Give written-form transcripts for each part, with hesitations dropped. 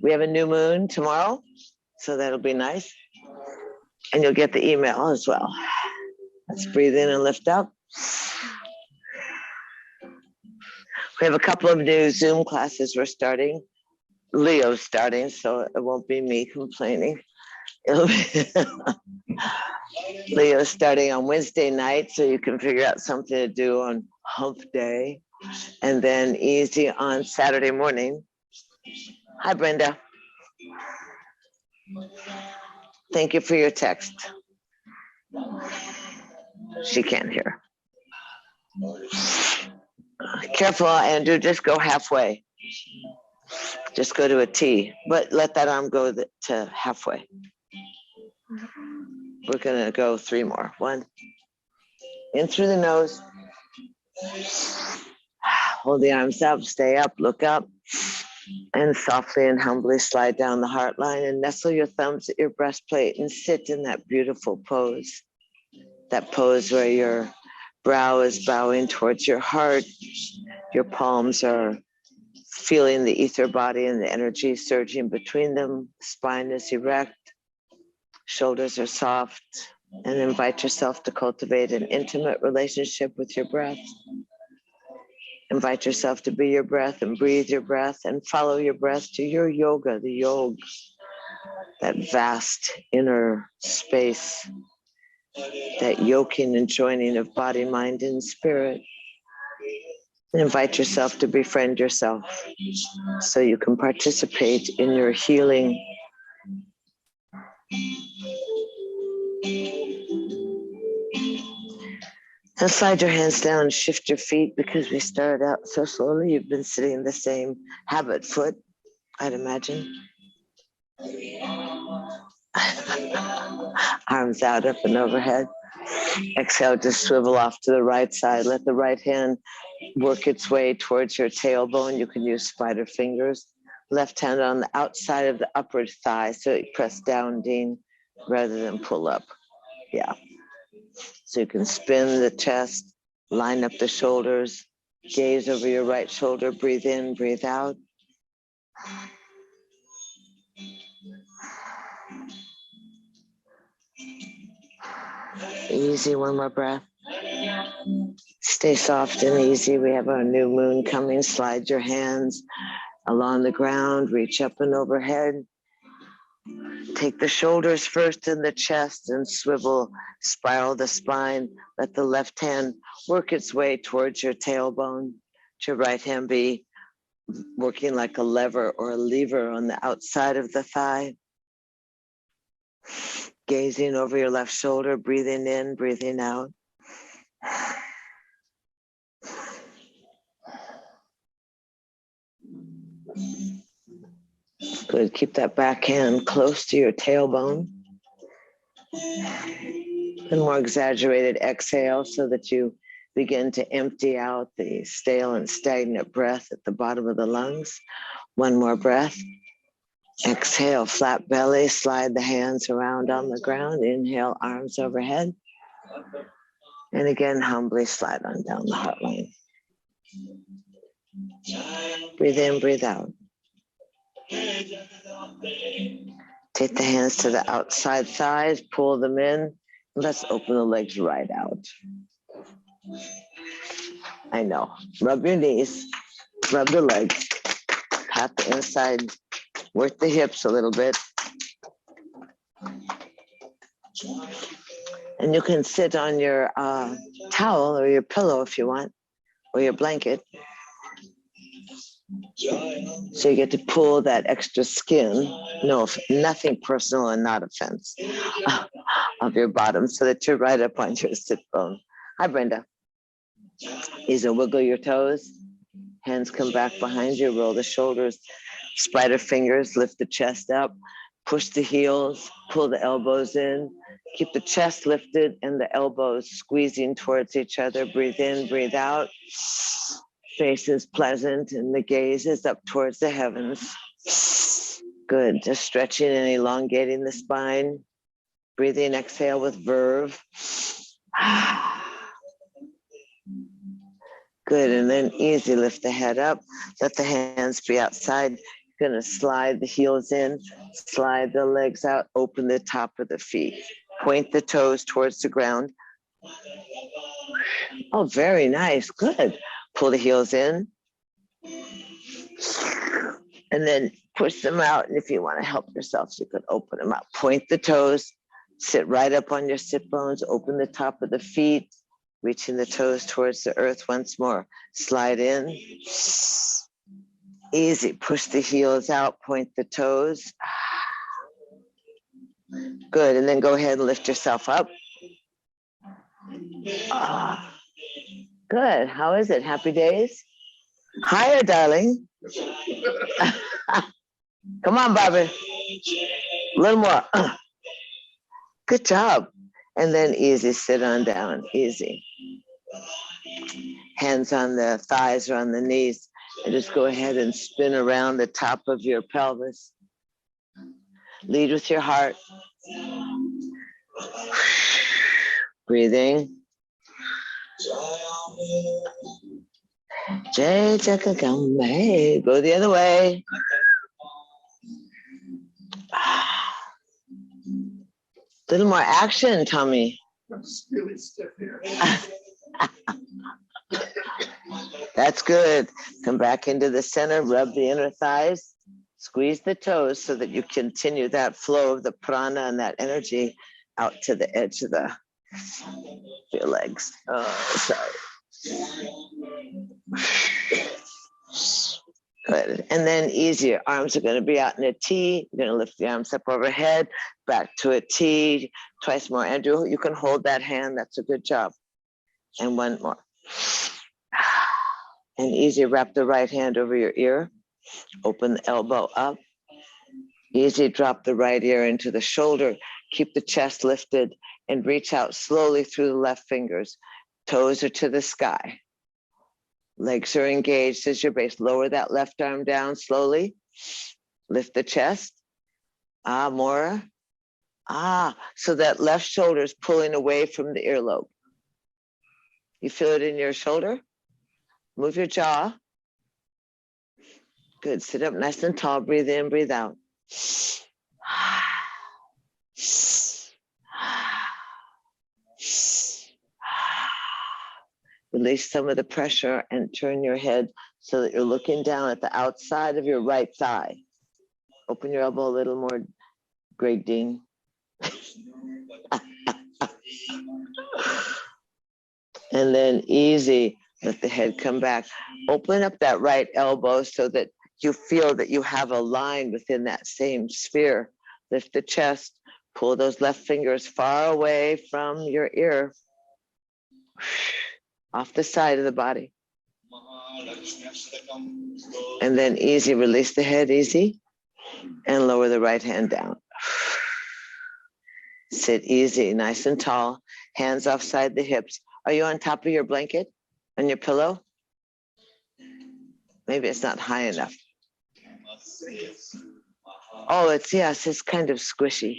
We have a new moon tomorrow, so that'll be nice. And you'll get the email as well. Let's breathe in and lift up. We have a couple of new Zoom classes we're starting. Leo's starting, so it won't be me complaining. It'll be Leo's starting on Wednesday night, so you can figure out something to do on hump day. And then easy on Saturday morning. Hi, Brenda. Thank you for your text. She can't hear. Careful, Andrew, just go halfway. Just go to a T, but let that arm go to halfway. We're gonna go 3 more. 1, in through the nose. Hold the arms up, stay up, look up, and softly and humbly slide down the heart line and nestle your thumbs at your breastplate and sit in that beautiful pose. That pose where your brow is bowing towards your heart, your palms are feeling the ether body and the energy surging between them, spine is erect, shoulders are soft, and invite yourself to cultivate an intimate relationship with your breath. Invite yourself to be your breath and breathe your breath and follow your breath to your yoga, the yog, that vast inner space, that yoking and joining of body, mind, and spirit. And invite yourself to befriend yourself so you can participate in your healing. And slide your hands down and shift your feet because we started out so slowly. You've been sitting in the same habit foot, I'd imagine. Arms out, up and overhead. Exhale, just swivel off to the right side. Let the right hand work its way towards your tailbone. You can use spider fingers. Left hand on the outside of the upper thigh, so you press down, Dean, rather than pull up. Yeah. So you can spin the chest, line up the shoulders, gaze over your right shoulder, breathe in, breathe out. Easy, one more breath. Stay soft and easy. We have our new moon coming. Slide your hands along the ground, reach up and overhead. Take the shoulders first in the chest and swivel, spiral the spine. Let the left hand work its way towards your tailbone. Let your right hand be working like a lever or a lever on the outside of the thigh. Gazing over your left shoulder, breathing in, breathing out. Good, keep that back hand close to your tailbone. And more exaggerated exhale so that you begin to empty out the stale and stagnant breath at the bottom of the lungs. One more breath. Exhale, flat belly, slide the hands around on the ground. Inhale, arms overhead. And again, humbly slide on down the heart line. Breathe in, breathe out. Take the hands to the outside thighs, pull them in. Let's open the legs right out. I know. Rub your knees, rub the legs, pat the inside, work the hips a little bit. And you can sit on your towel or your pillow if you want, or your blanket. So you get to pull that extra skin, no, nothing personal and not offense, of your bottom so that you're right up on your sit bone. Hi, Brenda. Easy, wiggle your toes. Hands come back behind you, roll the shoulders, spider fingers, lift the chest up, push the heels, pull the elbows in, keep the chest lifted and the elbows squeezing towards each other. Breathe in, breathe out. Face is pleasant and the gaze is up towards the heavens. Good, just stretching and elongating the spine. Breathing, exhale with verve. Good, and then easy, lift the head up. Let the hands be outside Gonna slide the heels in, slide the legs out, open the top of the feet. Point the toes towards the ground. Oh, very nice, good. Pull the heels in. And then push them out. And if you want to help yourself, you could open them out. Point the toes, sit right up on your sit bones, open the top of the feet, reaching the toes towards the earth once more. Slide in. Easy. Push the heels out, point the toes. Good. And then go ahead and lift yourself up. Good. How is it? Happy days? Higher, darling. Come on, Bobby. A little more. Good job. And then easy, sit on down. Easy. Hands on the thighs or on the knees. And just go ahead and spin around the top of your pelvis. Lead with your heart. Breathing. Jai Jagagambe. Go the other way. Little more action, Tommy. It's really stiff here. That's good. Come back into the center, rub the inner thighs, squeeze the toes so that you continue that flow of the prana and that energy out to the edge of your legs. Oh, sorry. Good. And then easy. Your arms are going to be out in a T. You're going to lift the arms up overhead, back to a T. Twice more. Andrew, you can hold that hand. That's a good job. And one more. And easy, wrap the right hand over your ear. Open the elbow up. Easy, drop the right ear into the shoulder. Keep the chest lifted and reach out slowly through the left fingers. Toes are to the sky. Legs are engaged as your base. Lower that left arm down slowly. Lift the chest. More. So that left shoulder is pulling away from the earlobe. You feel it in your shoulder? Move your jaw. Good. Sit up nice and tall. Breathe in, breathe out. Release some of the pressure and turn your head so that you're looking down at the outside of your right thigh. Open your elbow a little more, Greg Dean. And then easy, let the head come back. Open up that right elbow so that you feel that you have a line within that same sphere. Lift the chest, pull those left fingers far away from your ear, off the side of the body. And then easy, release the head, easy, and lower the right hand down. Sit easy, nice and tall, hands offside the hips. Are you on top of your blanket, on your pillow? Maybe it's not high enough. Oh, it's kind of squishy.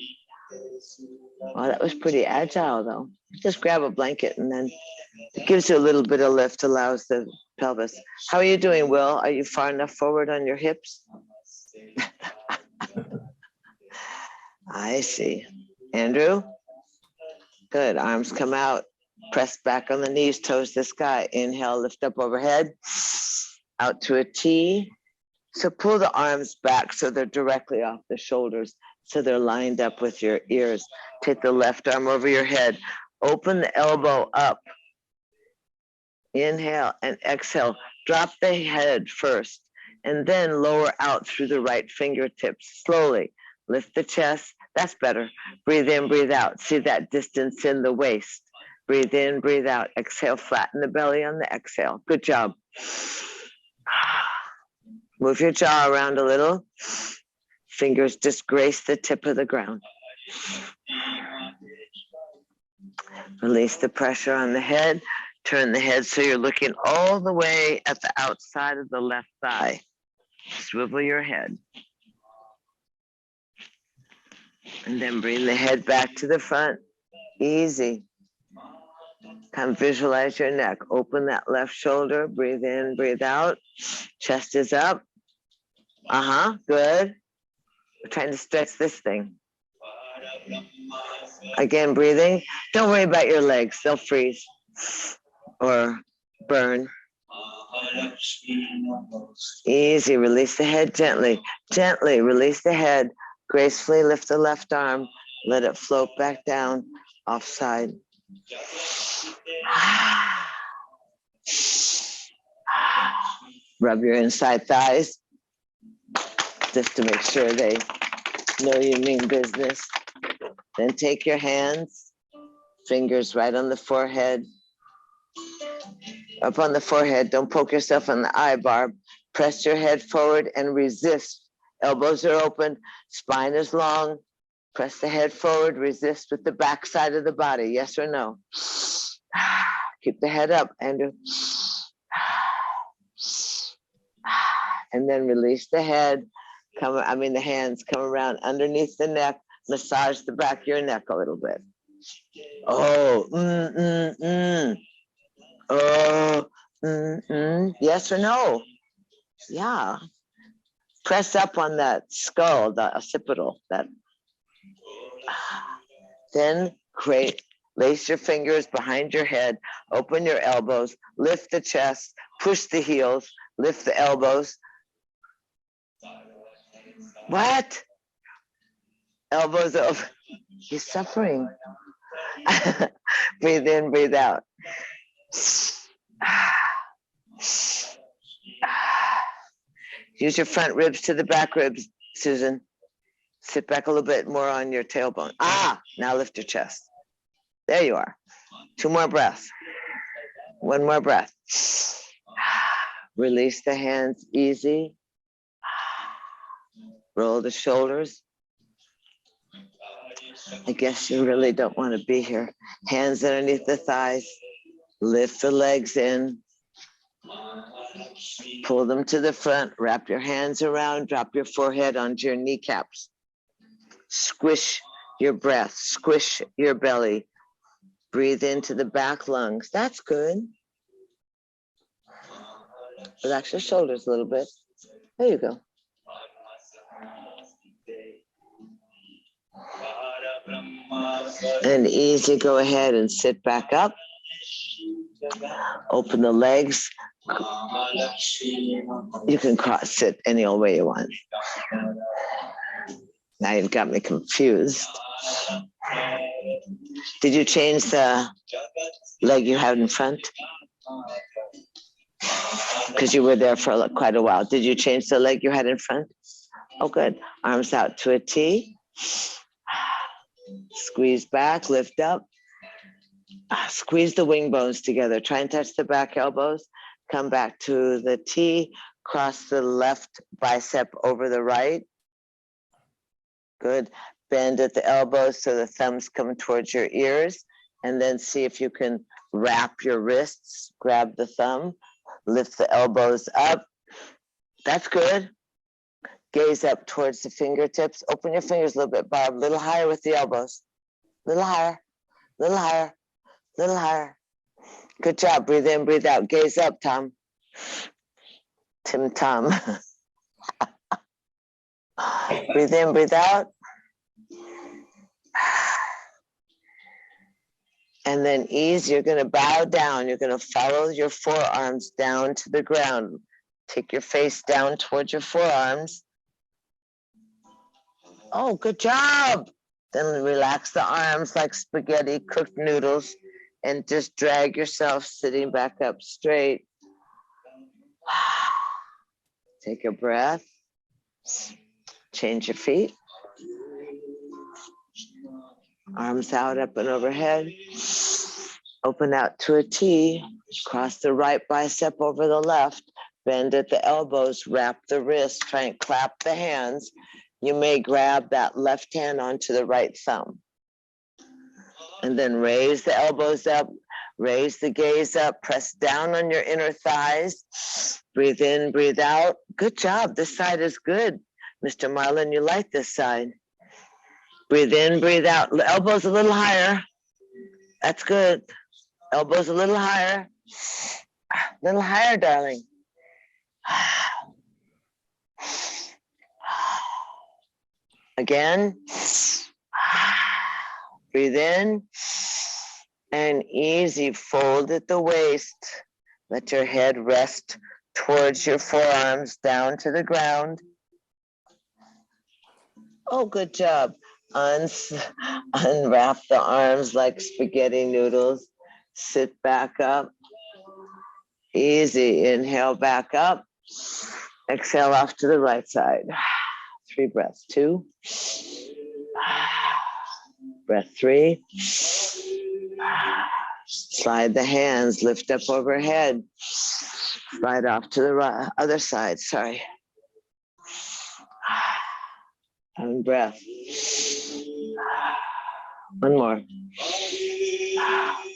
Oh, that was pretty agile though. Just grab a blanket and then it gives you a little bit of lift, allows the pelvis. How are you doing, Will? Are you far enough forward on your hips? I see. Andrew? Good. Arms come out. Press back on the knees, toes to the sky. Inhale, lift up overhead. Out to a T. So pull the arms back so they're directly off the shoulders, so they're lined up with your ears. Take the left arm over your head. Open the elbow up. Inhale and exhale. Drop the head first and then lower out through the right fingertips. Slowly lift the chest. That's better. Breathe in, breathe out. See that distance in the waist. Breathe in, breathe out. Exhale, flatten the belly on the exhale. Good job. Move your jaw around a little. Fingers just grace the tip of the ground. Release the pressure on the head. Turn the head so you're looking all the way at the outside of the left thigh. Swivel your head. And then bring the head back to the front. Easy. Come visualize your neck. Open that left shoulder. Breathe in, breathe out. Chest is up. Good. We're trying to stretch this thing. Again, breathing. Don't worry about your legs. They'll freeze or burn. Easy. Release the head gently. Gently release the head. Gracefully lift the left arm. Let it float back down, offside. Rub your inside thighs just to make sure they know you mean business. Then take your hands, fingers right on the forehead. Up on the forehead, don't poke yourself on the eye barb. Press your head forward and resist. Elbows are open, spine is long. Press the head forward, resist with the back side of the body, yes or no? Keep the head up, Andrew. And then release the head, the hands come around underneath the neck, massage the back of your neck a little bit. Oh, Oh, yes or no? Yeah. Press up on that skull, the occipital. Then lace your fingers behind your head, open your elbows, lift the chest, push the heels, lift the elbows. What? Elbows over. You're suffering. Breathe in, breathe out. Use your front ribs to the back ribs, Susan. Sit back a little bit more on your tailbone. Now lift your chest. There you are. 2 more breaths. 1 more breath. Release the hands easy. Roll the shoulders. I guess you really don't want to be here. Hands underneath the thighs. Lift the legs in. Pull them to the front. Wrap your hands around. Drop your forehead onto your kneecaps. Squish your breath. Squish your belly. Breathe into the back lungs. That's good. Relax your shoulders a little bit. There you go. And easy, go ahead and sit back up. Open the legs. You can cross sit any old way you want. Now you've got me confused. Did you change the leg you had in front? Because you were there for quite a while. Did you change the leg you had in front? Oh, good. Arms out to a T. Squeeze back, lift up. Squeeze the wing bones together. Try and touch the back elbows. Come back to the T. Cross the left bicep over the right. Good. Bend at the elbows so the thumbs come towards your ears. And then see if you can wrap your wrists. Grab the thumb. Lift the elbows up. That's good. Gaze up towards the fingertips. Open your fingers a little bit, Barb. A little higher with the elbows. Little higher. Little higher. Little higher. Good job. Breathe in, breathe out. Gaze up, Tom. Tim Tom. Breathe in, breathe out. And then ease, you're going to bow down. You're going to follow your forearms down to the ground. Take your face down towards your forearms. Oh, good job. Then relax the arms like spaghetti, cooked noodles, and just drag yourself sitting back up straight. Take a breath. Change your feet. Arms out, up and overhead. Open out to a T. Cross the right bicep over the left. Bend at the elbows. Wrap the wrist. Try and clap the hands. You may grab that left hand onto the right thumb. And then raise the elbows up. Raise the gaze up. Press down on your inner thighs. Breathe in, breathe out. Good job. This side is good. Mr. Marlin, you like this side. Breathe in, breathe out. Elbows a little higher. That's good. Elbows a little higher. A little higher, darling. Again. Breathe in. And easy, fold at the waist. Let your head rest towards your forearms down to the ground. Oh, good job. Unwrap the arms like spaghetti noodles. Sit back up. Easy. Inhale back up. Exhale off to the right side. 3 breaths. 2. Breath 3. Slide the hands, lift up overhead. Slide off to the other side. Sorry. And breath. One more.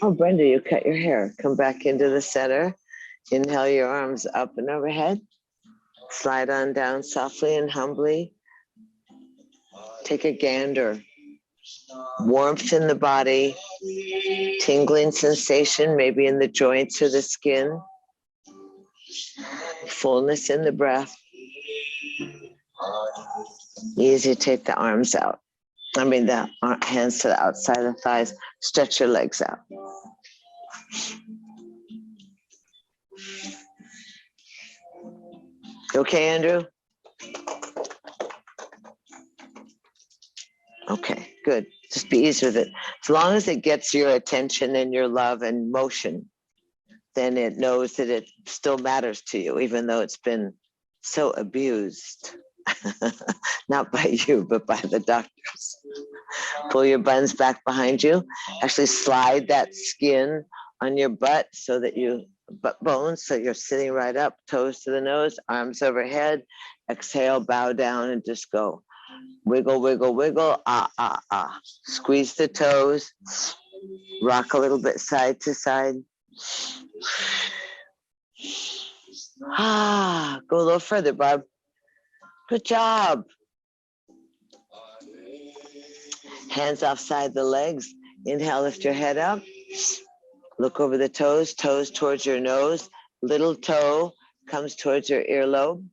Oh, Brenda, you cut your hair. Come back into the center. Inhale your arms up and overhead. Slide on down softly and humbly. Take a gander. Warmth in the body. Tingling sensation, maybe in the joints or the skin. Fullness in the breath. Easy, take the arms out. The hands to the outside of the thighs. Stretch your legs out. Okay, Andrew? Okay, good. Just be easy with it. As long as it gets your attention and your love and motion, then it knows that it still matters to you, even though it's been so abused. Not by you, but by the doctors. Pull your buns back behind you. Actually slide that skin on your butt so that butt bones, so you're sitting right up, toes to the nose, arms overhead. Exhale, bow down, and just go. Wiggle, wiggle, wiggle. Ah, ah, ah. Squeeze the toes. Rock a little bit side to side. Ah, go a little further, Barb. Good job. Hands offside the legs. Inhale, lift your head up. Look over the toes, toes towards your nose. Little toe comes towards your earlobe.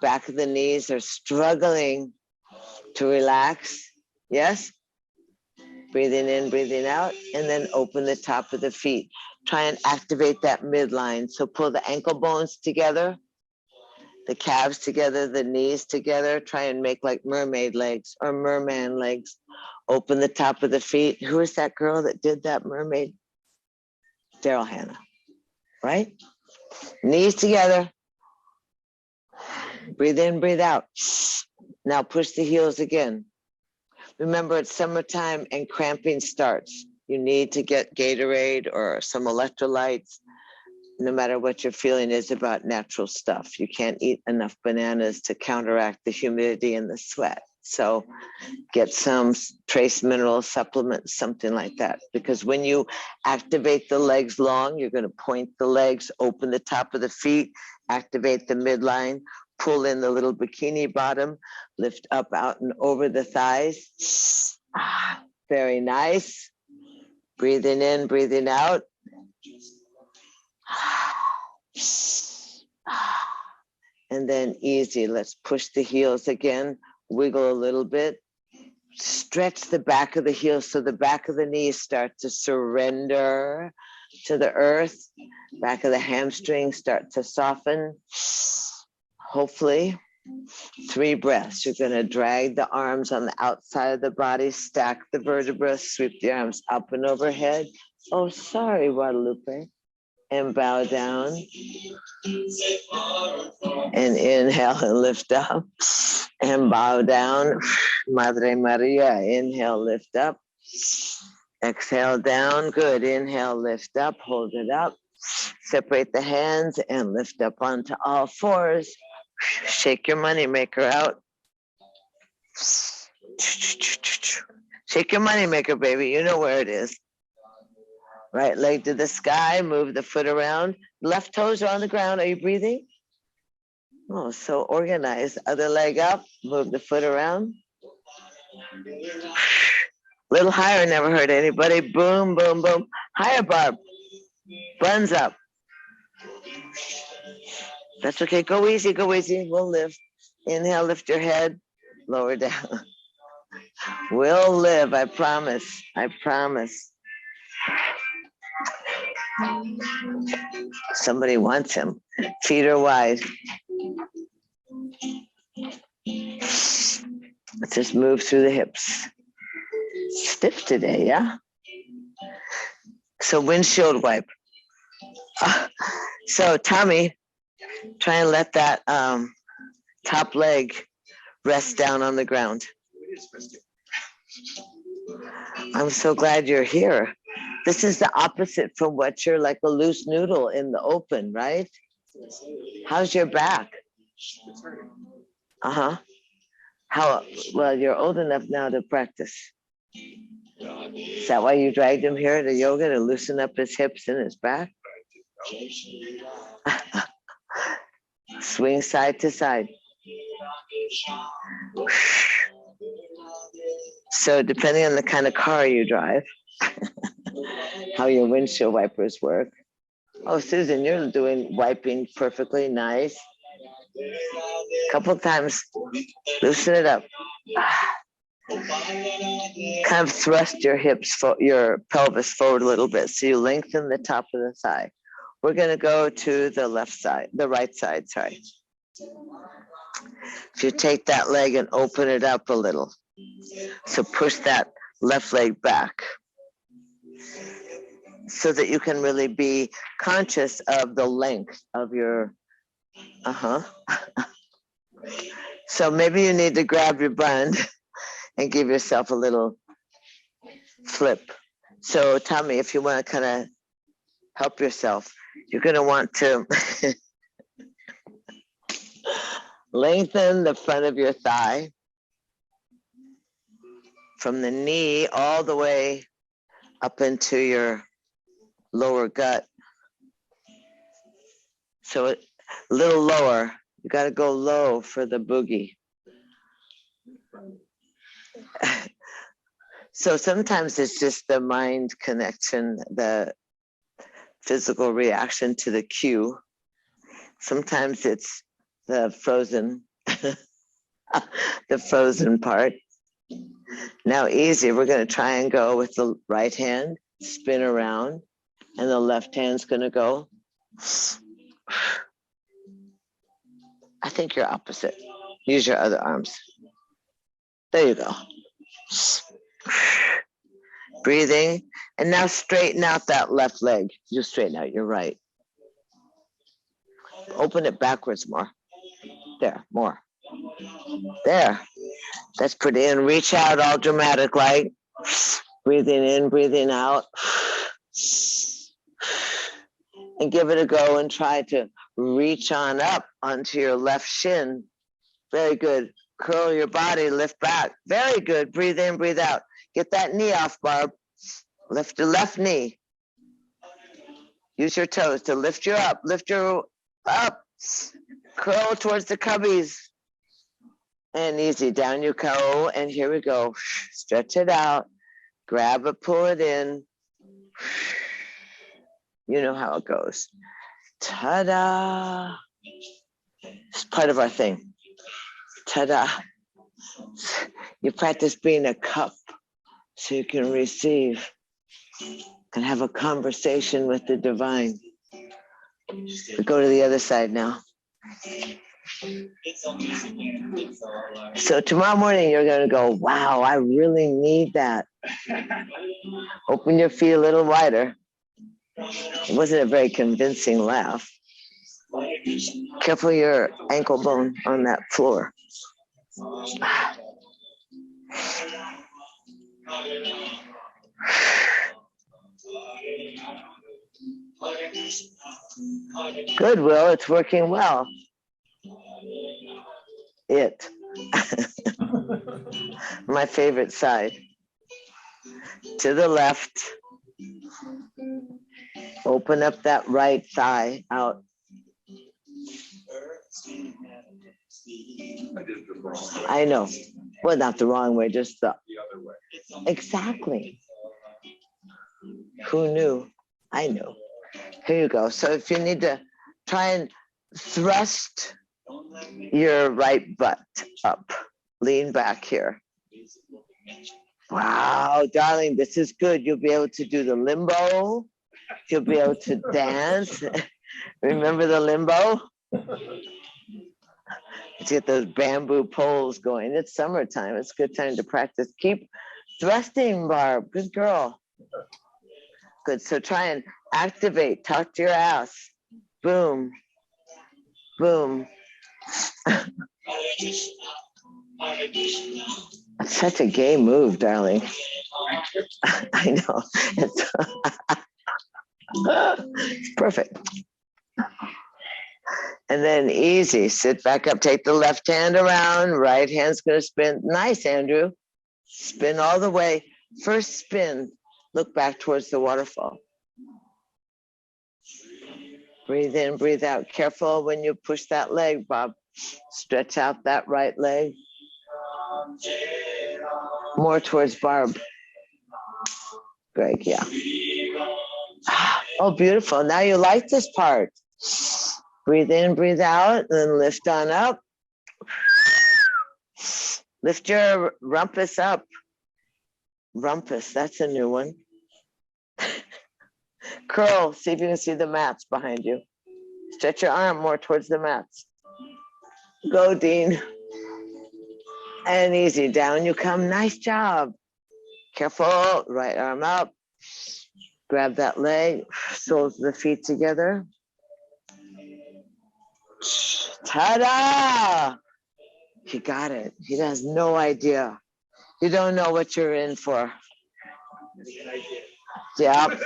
Back of the knees are struggling to relax. Yes? Breathing in, breathing out, and then open the top of the feet. Try and activate that midline. So pull the ankle bones together, the calves together, the knees together. Try and make like mermaid legs or merman legs. Open the top of the feet. Who is that girl that did that mermaid? Daryl Hannah, right? Knees together. Breathe in, breathe out. Now push the heels again. Remember, it's summertime and cramping starts. You need to get Gatorade or some electrolytes, no matter what your feeling is about natural stuff. You can't eat enough bananas to counteract the humidity and the sweat. So get some trace mineral supplements, something like that. Because when you activate the legs long, you're going to point the legs, open the top of the feet, activate the midline, pull in the little bikini bottom, lift up, out, and over the thighs. Very nice. Breathing in, breathing out. And then easy, let's push the heels again, wiggle a little bit. Stretch the back of the heels so the back of the knees start to surrender to the earth. Back of the hamstrings start to soften. Hopefully, 3 breaths. You're going to drag the arms on the outside of the body, stack the vertebrae, sweep the arms up and overhead. Oh, sorry, Guadalupe. And bow down. And inhale and lift up. And bow down. Madre Maria. Inhale, lift up. Exhale down. Good. Inhale, lift up. Hold it up. Separate the hands and lift up onto all fours. Shake your money maker out. Shake your money maker, baby. You know where it is. Right leg to the sky. Move the foot around. Left toes are on the ground. Are you breathing? Oh, so organized. Other leg up. Move the foot around. Little higher. Never hurt anybody. Boom, boom, boom. Higher, Barb. Buns up. That's okay. Go easy, go easy. We'll lift. Inhale, lift your head. Lower down. We'll live, I promise. I promise. Somebody wants him. Feet are wide. Let's just move through the hips. Stiff today, yeah? So windshield wipe. So Tommy, try and let that top leg rest down on the ground. I'm so glad you're here. This is the opposite from what you're like a loose noodle in the open, right? How's your back? Uh-huh. How well, you're old enough now to practice. Is that why you dragged him here to yoga, to loosen up his hips and his back? Swing side to side. So depending on the kind of car you drive, how your windshield wipers work. Oh, Susan, you're doing wiping perfectly nice. Couple times, loosen it up. Kind of thrust your hips, your pelvis forward a little bit, so you lengthen the top of the thigh. We're going to go to the left side, the right side, sorry. If you take that leg and open it up a little, so push that left leg back so that you can really be conscious of the length of your, So maybe you need to grab your bund and give yourself a little flip. So Tommy, if you want to kind of help yourself, you're going to want to lengthen the front of your thigh from the knee all the way up into your lower gut. So a little lower. You got to go low for the boogie. So sometimes it's just the mind connection, the physical reaction to the cue. Sometimes it's the frozen, the frozen part. Now easy, we're going to try and go with the right hand, spin around, and the left hand's going to go. I think you're opposite. Use your other arms. There you go. Breathing. And now straighten out that left leg. You straighten out your right. Open it backwards more. There, more. There. That's pretty. And reach out all dramatic like. Breathing in, breathing out. And give it a go and try to reach on up onto your left shin. Very good. Curl your body, lift back. Very good. Breathe in, breathe out. Get that knee off, Barb. Lift your left knee. Use your toes to lift you up. Lift you up. Curl towards the cubbies. And easy. Down you go. And here we go. Stretch it out. Grab it, pull it in. You know how it goes. Ta-da. It's part of our thing. Ta-da. You practice being a cup so you can receive and have a conversation with the divine. We go to the other side now. So tomorrow morning, you're going to go, wow, I really need that. Open your feet a little wider. It wasn't a very convincing laugh. Careful your ankle bone on that floor. Good, Will. It's working well. It. My favorite side. To the left. Open up that right thigh out. I know. Well, not the wrong way, just the other way. Exactly. Who knew? I knew. Here you go. So if you need to try and thrust your right butt up, Lean back here. Wow, darling, this is good. You'll be able to do the limbo. You'll be able to dance. Remember the limbo? Let's get those bamboo poles going. It's summertime. It's a good time to practice. Keep thrusting, Barb. Good girl. Good. So try and activate. Talk to your ass. Boom. Boom. That's such a gay move, darling. I know. It's perfect. And then easy, sit back up, take the left hand around, right hand's gonna spin. Nice, Andrew. Spin all the way. First spin, look back towards the waterfall. Breathe in, breathe out. Careful when you push that leg, Bob. Stretch out that right leg. More towards Barb. Greg, yeah. Oh, beautiful. Now you like this part. Breathe in, breathe out, then lift on up. Lift your rumpus up. Rumpus, that's a new one. Curl, see if you can see the mats behind you. Stretch your arm more towards the mats. Go, Dean. And easy, down you come. Nice job. Careful, right arm up. Grab that leg, soles of the feet together. Ta-da! He got it. He has no idea. You don't know what you're in for. Yeah,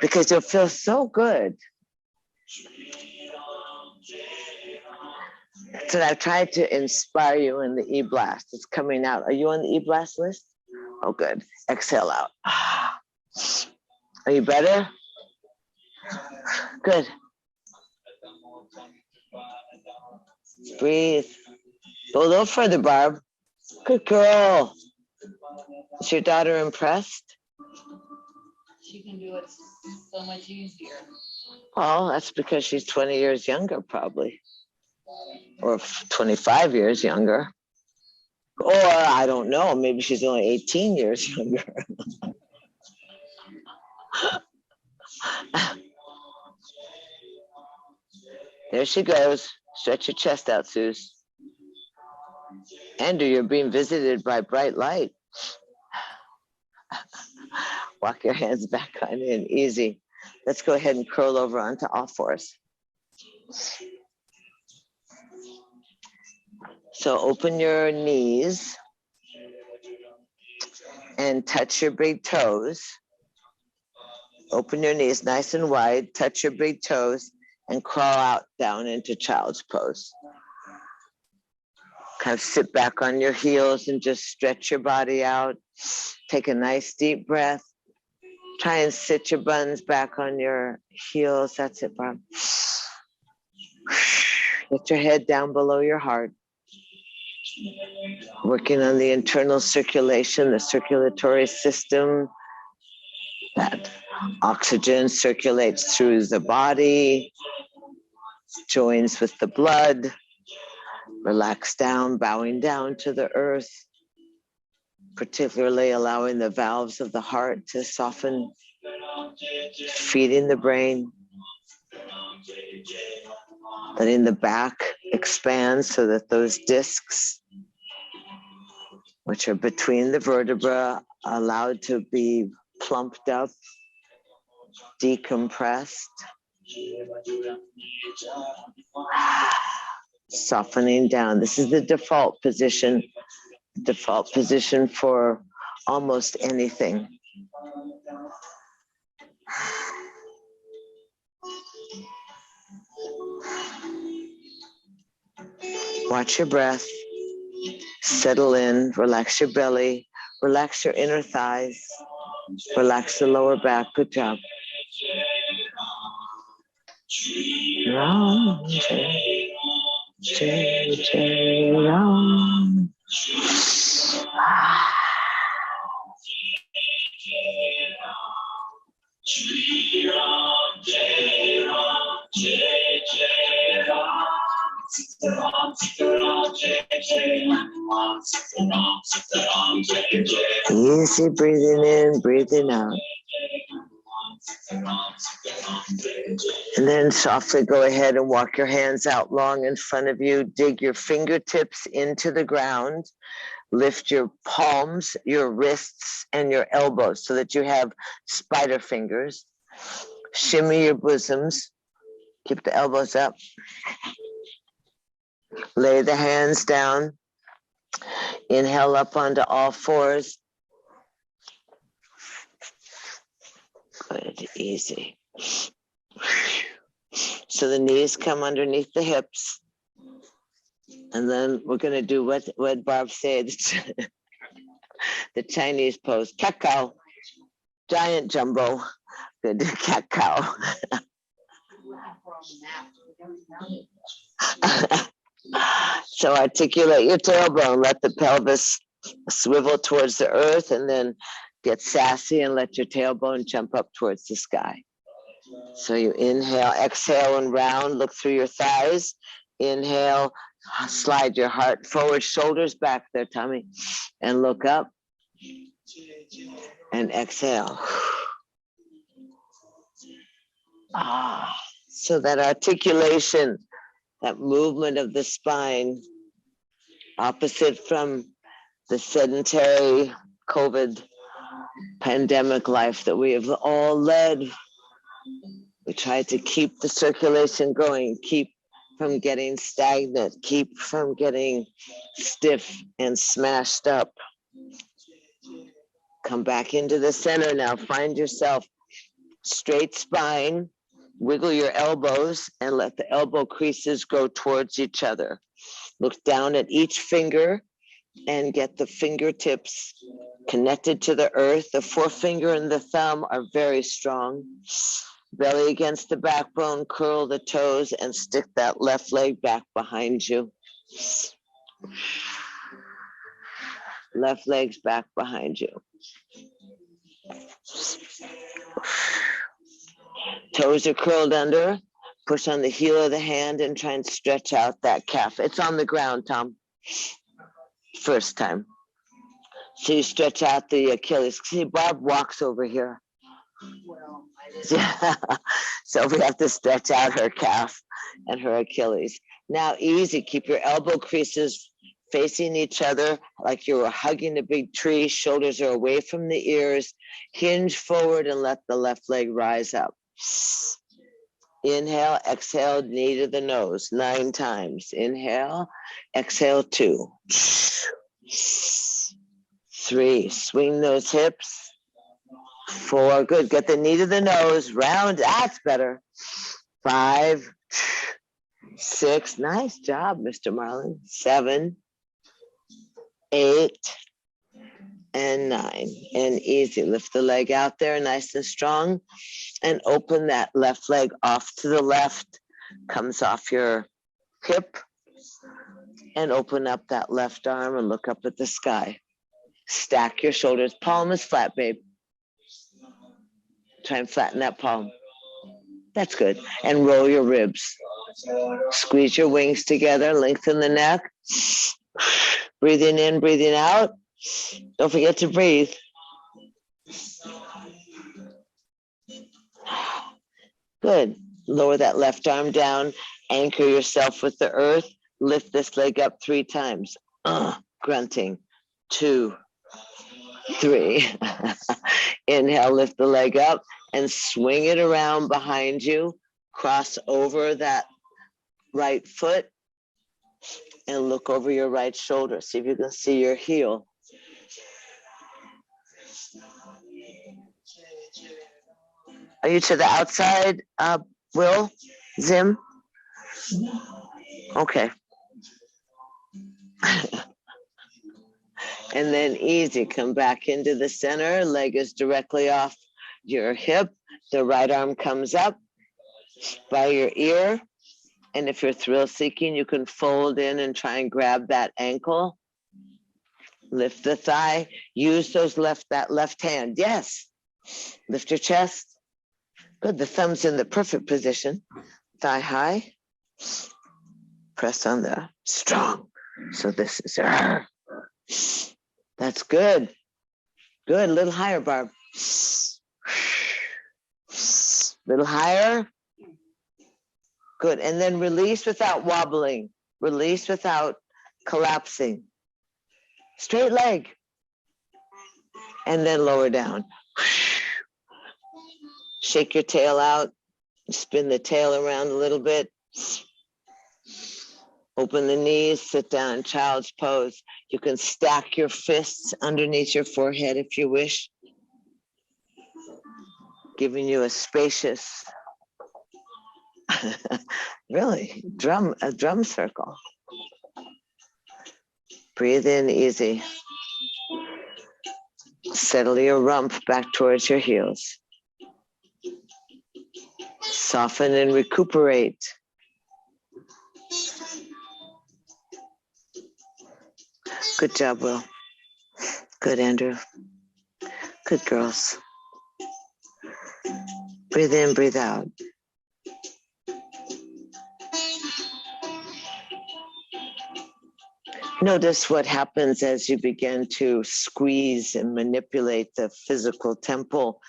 because you'll feel so good. So I've tried to inspire you in the E-Blast. It's coming out. Are you on the E-Blast list? Oh, good. Exhale out. Are you better? Good. Breathe. Go a little further, Barb. Good girl. Is your daughter impressed? She can do it so much easier. Well, that's because she's 20 years younger, probably. Or 25 years younger. Or I don't know, maybe she's only 18 years younger. There she goes. Stretch your chest out, Suze. Andrew, you're being visited by bright light. Walk your hands back on in, easy. Let's go ahead and curl over onto all fours. So open your knees and touch your big toes. Open your knees nice and wide, touch your big toes, and crawl out down into child's pose. Kind of sit back on your heels and just stretch your body out. Take a nice deep breath. Try and sit your buns back on your heels. That's it, Bob. Let your head down below your heart. Working on the internal circulation, the circulatory system. That oxygen circulates through the body, joins with the blood. Relax down, bowing down to the earth, particularly allowing the valves of the heart to soften, feeding the brain, letting the back expand so that those discs, which are between the vertebra, are allowed to be plumped up, decompressed. Softening down. This is the default position for almost anything. Watch your breath. Settle in, relax your belly, relax your inner thighs, relax the lower back. Good job. Ram, Jai, Jai, Jai Ram. Easy breathing in, breathing out. And then softly go ahead and walk your hands out long in front of you. Dig your fingertips into the ground. Lift your palms, your wrists, and your elbows so that you have spider fingers. Shimmy your bosoms. Keep the elbows up. Lay the hands down. Inhale up onto all fours. Good, easy. So the knees come underneath the hips. And then we're going to do what Barb said, the Chinese pose, cat cow, giant jumbo. Good, cat cow. So articulate your tailbone, let the pelvis swivel towards the earth, and then get sassy and let your tailbone jump up towards the sky. So you inhale, exhale, and round, look through your thighs. Inhale, slide your heart forward, shoulders back, their tummy, and look up. And exhale. So that articulation, that movement of the spine, opposite from the sedentary COVID pandemic life that we have all led. We try to keep the circulation going, keep from getting stagnant, keep from getting stiff and smashed up. Come back into the center now. Find yourself straight spine. Wiggle your elbows and let the elbow creases go towards each other. Look down at each finger and get the fingertips connected to the earth. The forefinger and the thumb are very strong. Belly against the backbone, curl the toes and stick that left leg back behind you. Left leg's back behind you. Toes are curled under. Push on the heel of the hand and try and stretch out that calf. It's on the ground, Tom. First time. So you stretch out the Achilles. See, Barb walks over here. Well, So we have to stretch out her calf and her Achilles. Now, easy. Keep your elbow creases facing each other like you were hugging a big tree. Shoulders are away from the ears. Hinge forward and let the left leg rise up. Inhale, exhale, knee to the nose 9 times. Inhale, exhale 2. 3, swing those hips. 4, good. Get the knee to the nose, round, that's better. 5, 6, nice job, Mr. Marlin. 7, 8, and 9. And easy. Lift the leg out there, nice and strong. And open that left leg off to the left. Comes off your hip. And open up that left arm and look up at the sky. Stack your shoulders. Palm is flat, babe. Try and flatten that palm. That's good. And roll your ribs. Squeeze your wings together. Lengthen the neck. Breathing in, breathing out. Don't forget to breathe. Good. Lower that left arm down. Anchor yourself with the earth. Lift this leg up 3 times. Grunting. 2, 3. Inhale, lift the leg up and swing it around behind you. Cross over that right foot and look over your right shoulder. See if you can see your heel. Are you to the outside, Will? Zim? Okay. And then easy, come back into the center. Leg is directly off your hip. The right arm comes up by your ear. And if you're thrill seeking, you can fold in and try and grab that ankle. Lift the thigh. Use that left hand. Yes. Lift your chest. Good. The thumb's in the perfect position. Thigh high. Press on the strong. So this is That's good. Good. A little higher, Barb. Little higher. Good. And then release without wobbling. Release without collapsing. Straight leg. And then lower down. Shake your tail out. Spin the tail around a little bit. Open the knees, sit down in child's pose. You can stack your fists underneath your forehead if you wish, giving you a spacious, really, a drum circle. Breathe in easy. Settle your rump back towards your heels. Soften and recuperate. Good job, Will. Good, Andrew. Good girls. Breathe in, breathe out. Notice what happens as you begin to squeeze and manipulate the physical temple,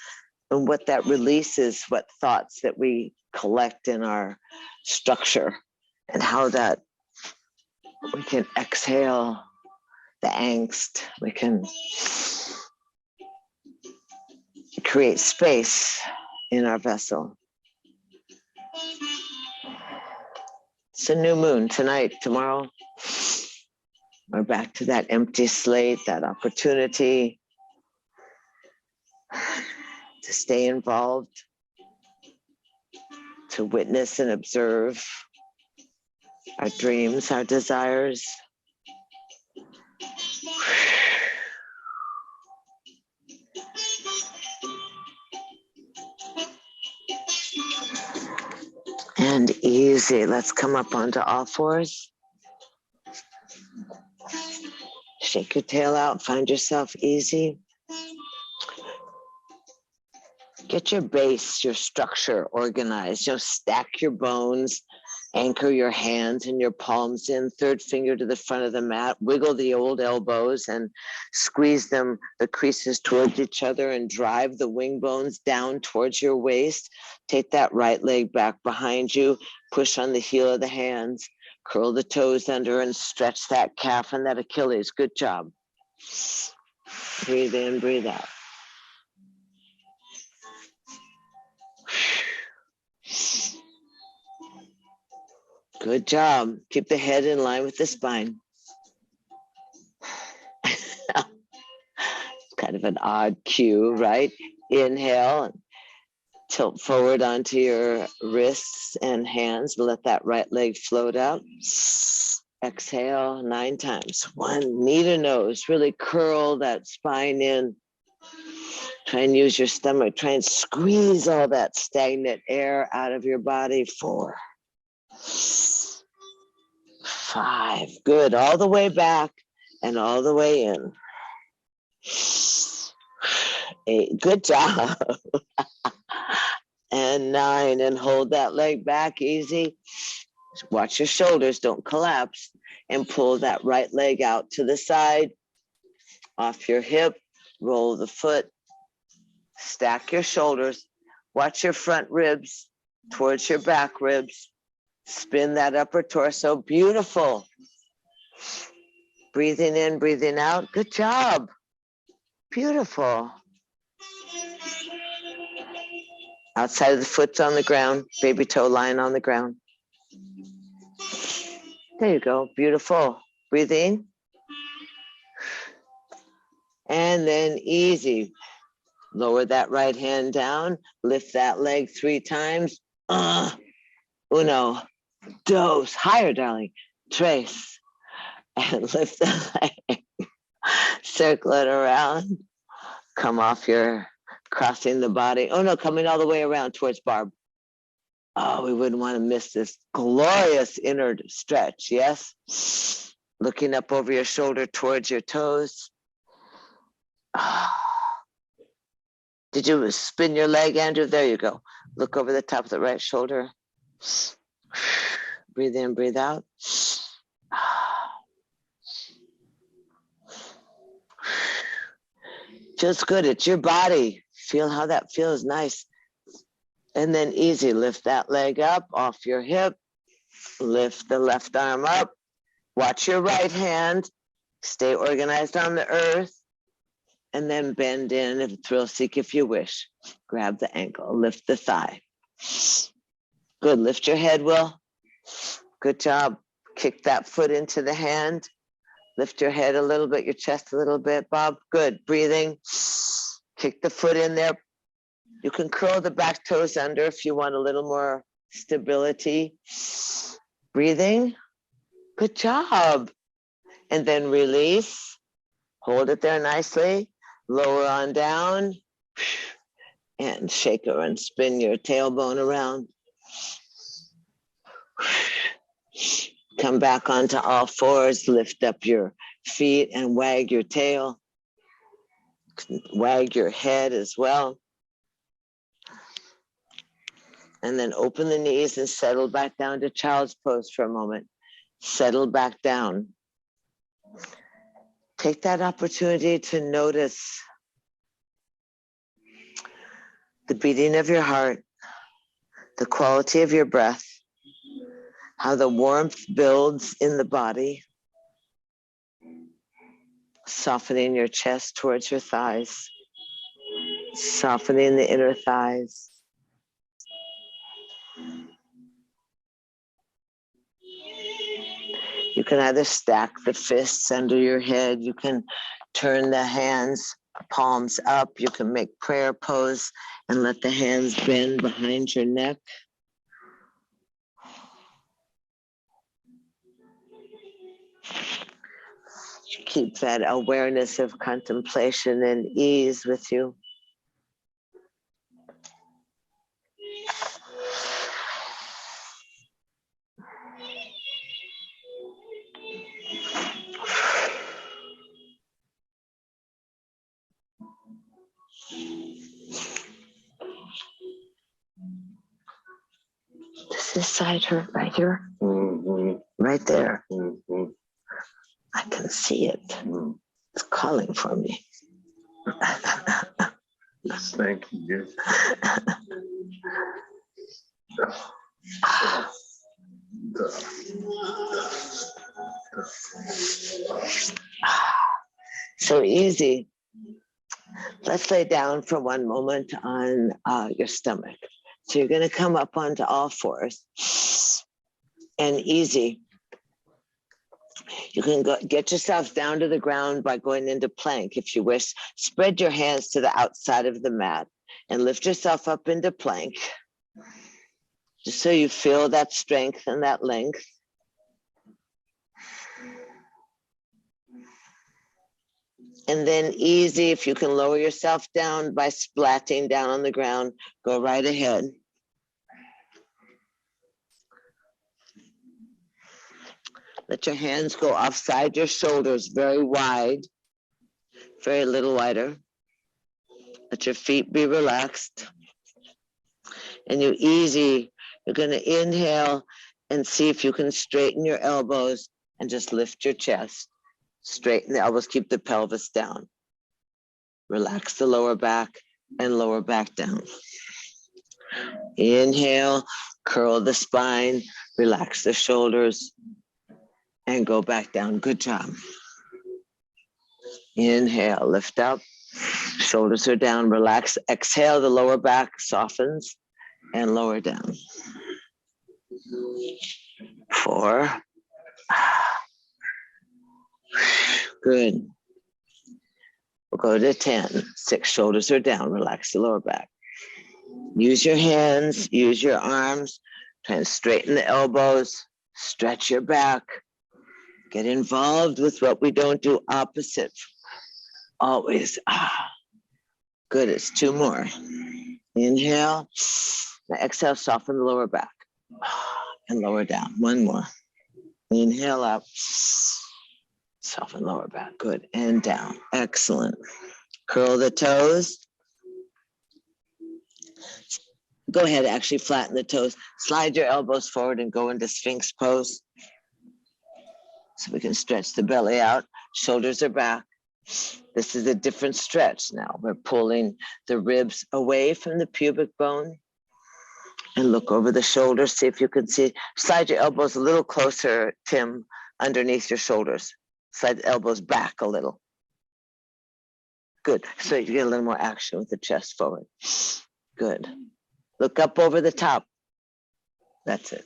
and what that releases, what thoughts that we collect in our structure, and how that we can exhale the angst. We can create space in our vessel. It's a new moon tonight, tomorrow. We're back to that empty slate, that opportunity to stay involved, to witness and observe our dreams, our desires. And easy. Let's come up onto all fours. Shake your tail out. Find yourself easy. Get your base, your structure organized. Stack your bones. Anchor your hands and your palms in. Third finger to the front of the mat. Wiggle the old elbows and squeeze them, the creases towards each other, and drive the wing bones down towards your waist. Take that right leg back behind you. Push on the heel of the hands. Curl the toes under and stretch that calf and that Achilles. Good job. Breathe in, breathe out. Good job. Keep the head in line with the spine. Kind of an odd cue, right? Inhale and tilt forward onto your wrists and hands. Let that right leg float out. Exhale 9 times. 1, knee to nose. Really curl that spine in. Try and use your stomach. Try and squeeze all that stagnant air out of your body. 4, 5. Good. All the way back and all the way in. 8. Good job. And 9. And hold that leg back easy. Watch your shoulders. Don't collapse. And pull that right leg out to the side. Off your hip. Roll the foot. Stack your shoulders. Watch your front ribs towards your back ribs. Spin that upper torso. Beautiful. Breathing in, breathing out. Good job. Beautiful. Outside of the foot's on the ground. Baby toe lying on the ground. There you go. Beautiful. Breathe in. And then easy. Lower that right hand down. Lift that leg 3 times. 1, 2. Higher, darling. Tres. And lift the leg. Circle it around. Come off your crossing the body. Oh no, coming all the way around towards Barb. Oh, we wouldn't want to miss this glorious inner stretch, yes? Looking up over your shoulder towards your toes. Did you spin your leg, Andrew? There you go. Look over the top of the right shoulder. Breathe in, breathe out. Feels good. It's your body. Feel how that feels nice. And then easy. Lift that leg up off your hip. Lift the left arm up. Watch your right hand. Stay organized on the earth. And then bend in and thrill seek if you wish. Grab the ankle. Lift the thigh. Good. Lift your head, Will. Good job. Kick that foot into the hand. Lift your head a little bit, your chest a little bit, Bob. Good. Breathing. Kick the foot in there. You can curl the back toes under if you want a little more stability. Breathing. Good job. And then release. Hold it there nicely. Lower on down. And shake her and spin your tailbone around. Come back onto all fours, lift up your feet and wag your tail. Wag your head as well. And then open the knees and settle back down to child's pose for a moment. Settle back down. Take that opportunity to notice the beating of your heart, the quality of your breath, how the warmth builds in the body, softening your chest towards your thighs, softening the inner thighs. You can either stack the fists under your head, you can turn the hands, palms up, you can make prayer pose and let the hands bend behind your neck. Keep that awareness of contemplation and ease with you. Does this side hurt right here? Mm-hmm. Right there. Mm-hmm. I can see it. It's calling for me. Thank you. So easy. Let's lay down for one moment on your stomach. So you're going to come up onto all fours. And easy. You can go get yourself down to the ground by going into plank if you wish. Spread your hands to the outside of the mat and lift yourself up into plank. Just so you feel that strength and that length. And then easy, if you can lower yourself down by splatting down on the ground, go right ahead. Let your hands go offside your shoulders, very wide, very little wider. Let your feet be relaxed. And you're going to inhale and see if you can straighten your elbows and just lift your chest. Straighten the elbows, keep the pelvis down. Relax the lower back and lower back down. Inhale, curl the spine, relax the shoulders, and go back down. Good job. Inhale, lift up, shoulders are down, relax. Exhale, the lower back softens and lower down. 4. Good. We'll go to 10. 6, shoulders are down, relax the lower back. Use your hands, use your arms, try and straighten the elbows, stretch your back. Get involved with what we don't do opposite. Always. Good, it's 2 more. Inhale. Now exhale, soften the lower back. And lower down. 1 more. Inhale up. Soften lower back. Good. And down. Excellent. Curl the toes. Go ahead, actually flatten the toes. Slide your elbows forward and go into Sphinx pose. So we can stretch the belly out. Shoulders are back. This is a different stretch now. We're pulling the ribs away from the pubic bone and look over the shoulders. See if you can see. Slide your elbows a little closer, Tim, underneath your shoulders. Slide the elbows back a little. Good. So you get a little more action with the chest forward. Good. Look up over the top. That's it.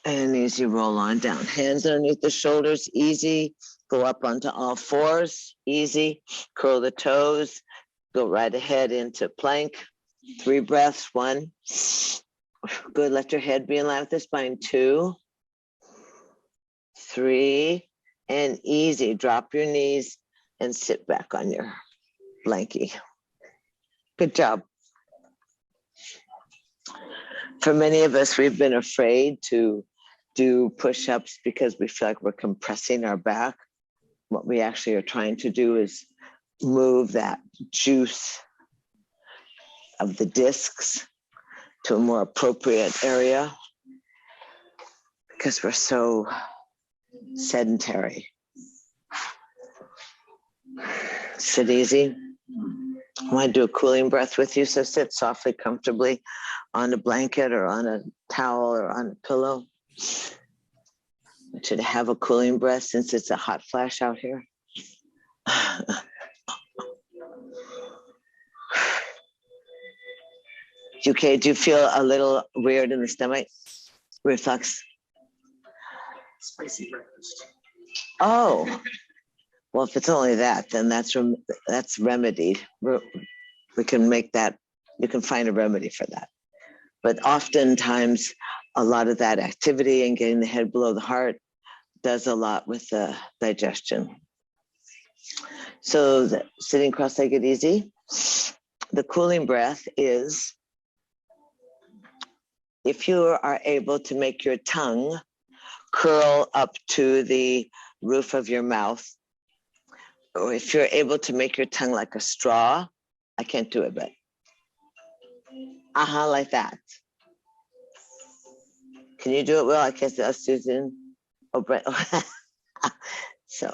And easy roll on down. Hands underneath the shoulders, easy. Go up onto all fours, easy. Curl the toes. Go right ahead into plank. 3 breaths, 1. Good, let your head be in line with the spine. 2, 3, and easy. Drop your knees and sit back on your blankie. Good job. For many of us, we've been afraid to do push-ups because we feel like we're compressing our back. What we actually are trying to do is move that juice of the discs to a more appropriate area because we're so sedentary. Sit easy. I want to do a cooling breath with you, so sit softly, comfortably on a blanket or on a towel or on a pillow. I should have a cooling breath since it's a hot flash out here. Okay, do you feel a little weird in the stomach? Reflux? Spicy breakfast. Oh, well, if it's only that, then that's remedied. We can make that, you can find a remedy for that. But oftentimes, a lot of that activity and getting the head below the heart does a lot with the digestion. So sitting cross-legged easy. The cooling breath is if you are able to make your tongue curl up to the roof of your mouth, or if you're able to make your tongue like a straw, I can't do it, but like that. Can you do it, Will? I guess that's Susan. Oh, Brent. So,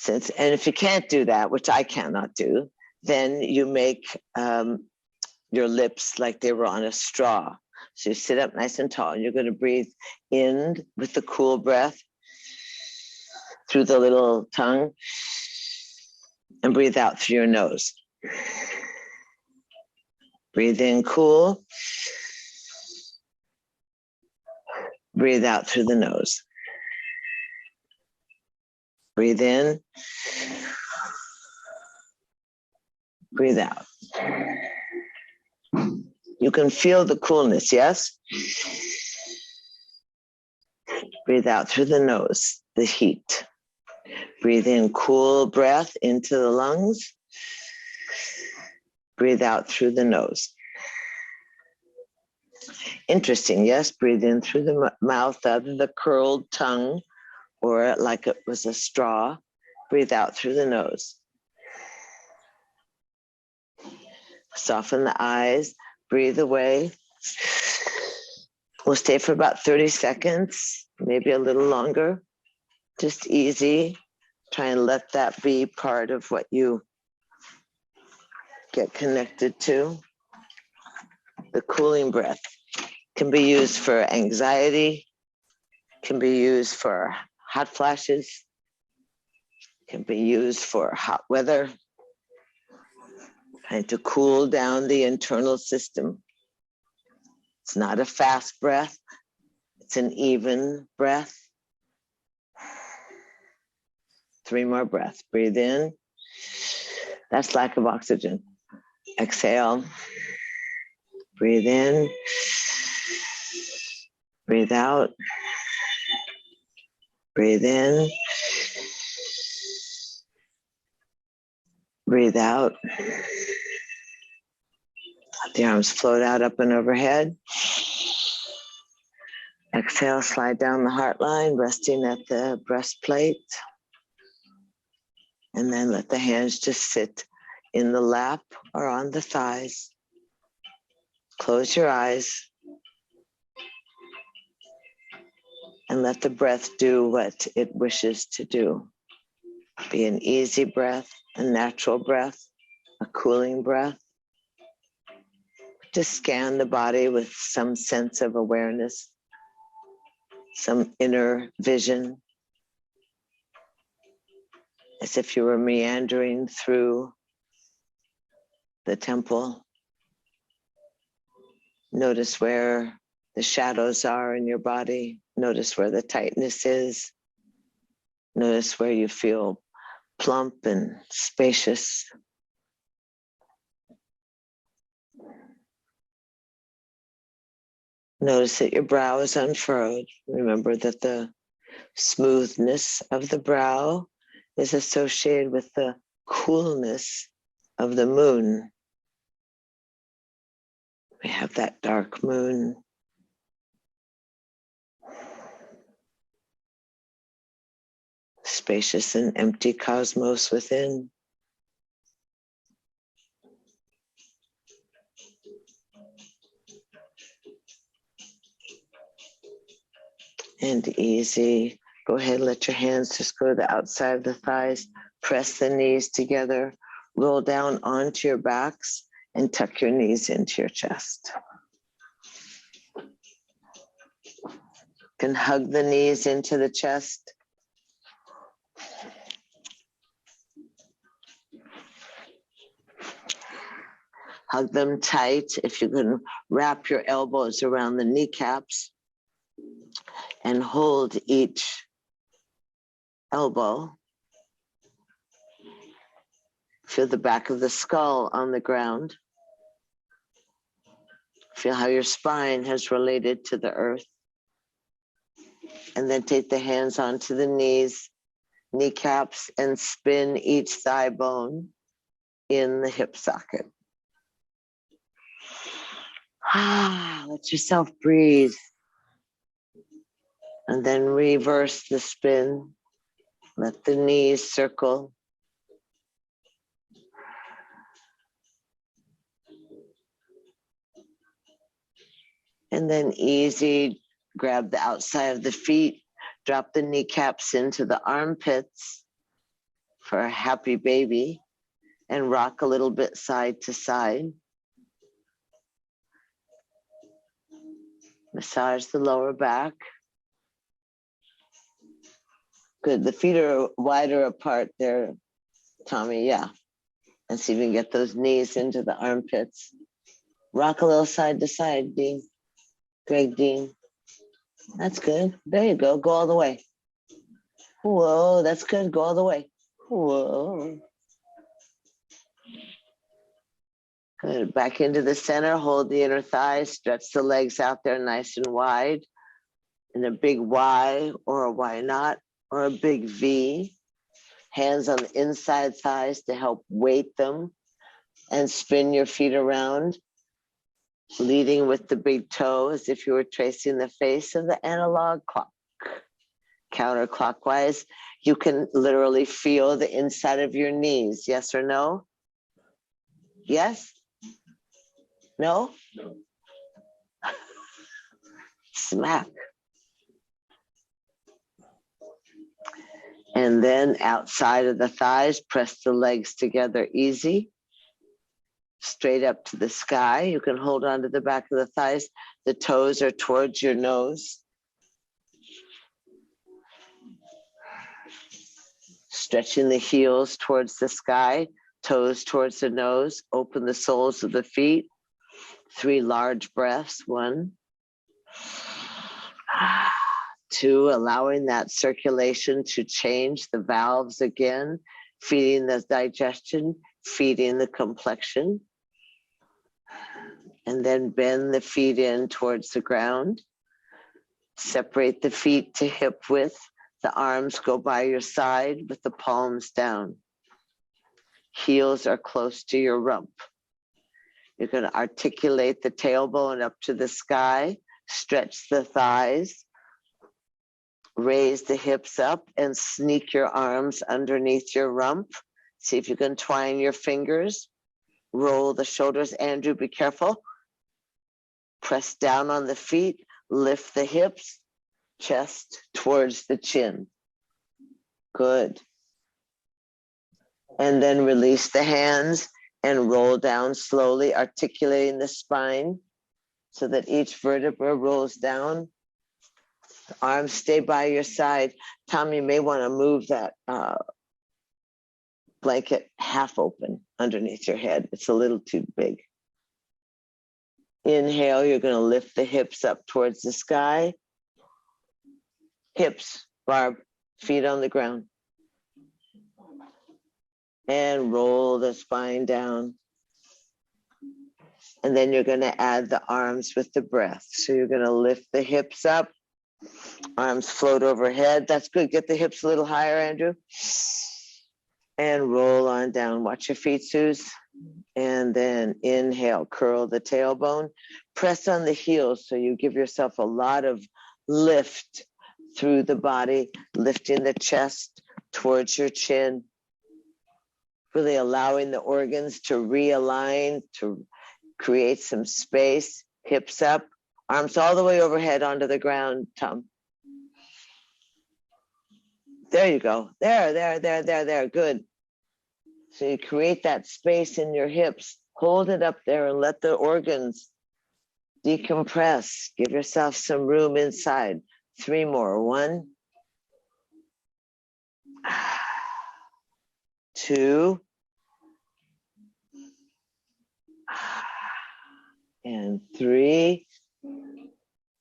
and if you can't do that, which I cannot do, then you make your lips like they were on a straw. So you sit up nice and tall, and you're going to breathe in with the cool breath through the little tongue, and breathe out through your nose. Breathe in cool. Breathe out through the nose. Breathe in. Breathe out. You can feel the coolness, yes? Breathe out through the nose, the heat. Breathe in cool breath into the lungs. Breathe out through the nose. Interesting, yes? Breathe in through the mouth, out of the curled tongue, or like it was a straw. Breathe out through the nose. Soften the eyes, breathe away. We'll stay for about 30 seconds, maybe a little longer. Just easy. Try and let that be part of what you get connected to. The cooling breath can be used for anxiety, can be used for hot flashes, can be used for hot weather, and to cool down the internal system. It's not a fast breath, it's an even breath. 3 more breaths. Breathe in. That's lack of oxygen. Exhale. Breathe in. Breathe out. Breathe in. Breathe out. Let the arms float out up and overhead. Exhale, slide down the heart line, resting at the breastplate. And then let the hands just sit in the lap or on the thighs. Close your eyes and let the breath do what it wishes to do. Be an easy breath, a natural breath, a cooling breath. Just scan the body with some sense of awareness, some inner vision, as if you were meandering through the temple. Notice where the shadows are in your body. Notice where the tightness is. Notice where you feel plump and spacious. Notice that your brow is unfurrowed. Remember that the smoothness of the brow is associated with the coolness of the moon. We have that dark moon. Spacious and empty cosmos within. And easy. Go ahead, let your hands just go to the outside of the thighs. Press the knees together. Roll down onto your backs and tuck your knees into your chest. You can hug the knees into the chest. Hug them tight. If you can wrap your elbows around the kneecaps and hold each elbow. Feel the back of the skull on the ground. Feel how your spine has related to the earth. And then take the hands onto the knees, kneecaps, and spin each thigh bone in the hip socket. Let yourself breathe. And then reverse the spin. Let the knees circle. And then easy, grab the outside of the feet, drop the kneecaps into the armpits for a happy baby, and rock a little bit side to side. Massage the lower back. Good, the feet are wider apart there, Tommy, yeah. And see if we can get those knees into the armpits. Rock a little side to side, Dean. Greg Dean. That's good. There you go. Go all the way. Whoa, that's good. Go all the way. Whoa. Good. Back into the center. Hold the inner thighs. Stretch the legs out there nice and wide. And a big Y or a Y not or a big V. Hands on the inside thighs to help weight them. And spin your feet around. Leading with the big toe as if you were tracing the face of the analog clock. Counterclockwise, you can literally feel the inside of your knees. Yes or no? Yes? No? No. Smack. And then outside of the thighs, press the legs together easy. Straight up to the sky. You can hold on to the back of the thighs. The toes are towards your nose. Stretching the heels towards the sky, toes towards the nose. Open the soles of the feet. 3 large breaths. 1, 2, allowing that circulation to change the valves again, feeding the digestion, feeding the complexion. And then bend the feet in towards the ground. Separate the feet to hip width. The arms go by your side with the palms down. Heels are close to your rump. You're going to articulate the tailbone up to the sky, stretch the thighs, raise the hips up and sneak your arms underneath your rump. See if you can twine your fingers. Roll the shoulders. Andrew, be careful. Press down on the feet, lift the hips, chest towards the chin. Good. And then release the hands and roll down slowly, articulating the spine so that each vertebra rolls down. Arms stay by your side. Tom, you may want to move that blanket half open underneath your head. It's a little too big. Inhale, you're going to lift the hips up towards the sky. Hips, Barb, feet on the ground. And roll the spine down. And then you're going to add the arms with the breath. So you're going to lift the hips up. Arms float overhead. That's good. Get the hips a little higher, Andrew. And roll on down. Watch your feet, Suze. And then inhale, curl the tailbone. Press on the heels so you give yourself a lot of lift through the body, lifting the chest towards your chin. Really allowing the organs to realign, to create some space. Hips up, arms all the way overhead onto the ground, Tom. There you go. There. Good. So you create that space in your hips. Hold it up there and let the organs decompress. Give yourself some room inside. 3 more. 1, 2, and 3.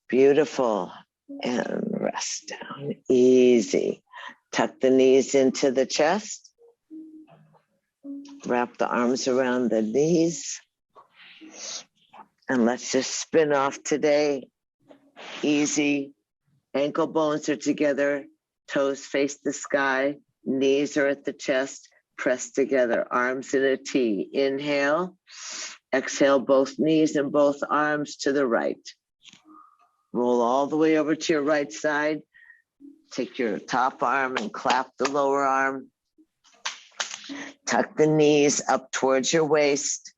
Beautiful. And rest down. Easy. Tuck the knees into the chest. Wrap the arms around the knees. And let's just spin off today. Easy. Ankle bones are together. Toes face the sky. Knees are at the chest. Press together. Arms in a T. Inhale. Exhale both knees and both arms to the right. Roll all the way over to your right side. Take your top arm and clap the lower arm. Tuck the knees up towards your waist.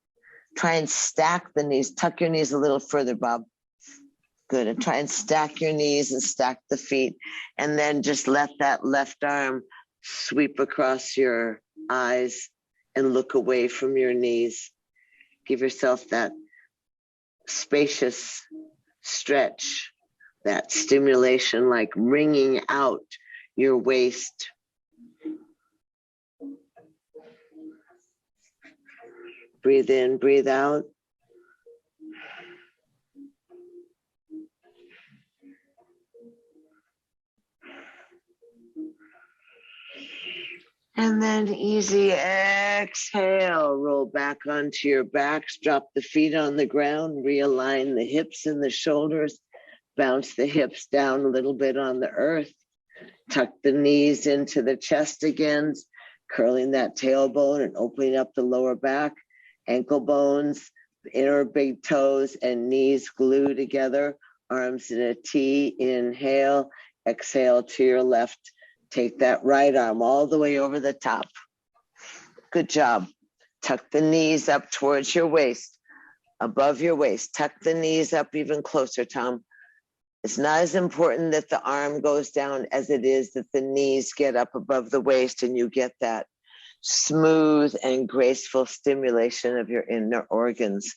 Try and stack the knees. Tuck your knees a little further, Bob. Good. And try and stack your knees and stack the feet. And then just let that left arm sweep across your eyes and look away from your knees. Give yourself that spacious stretch, that stimulation, like wringing out your waist. Breathe in, breathe out. And then easy exhale, roll back onto your backs, drop the feet on the ground, realign the hips and the shoulders, bounce the hips down a little bit on the earth, tuck the knees into the chest again, curling that tailbone and opening up the lower back, ankle bones, inner big toes and knees glue together, arms in a T, inhale, exhale to your left. Take that right arm all the way over the top. Good job. Tuck the knees up towards your waist, above your waist. Tuck the knees up even closer, Tom. It's not as important that the arm goes down as it is that the knees get up above the waist and you get that smooth and graceful stimulation of your inner organs.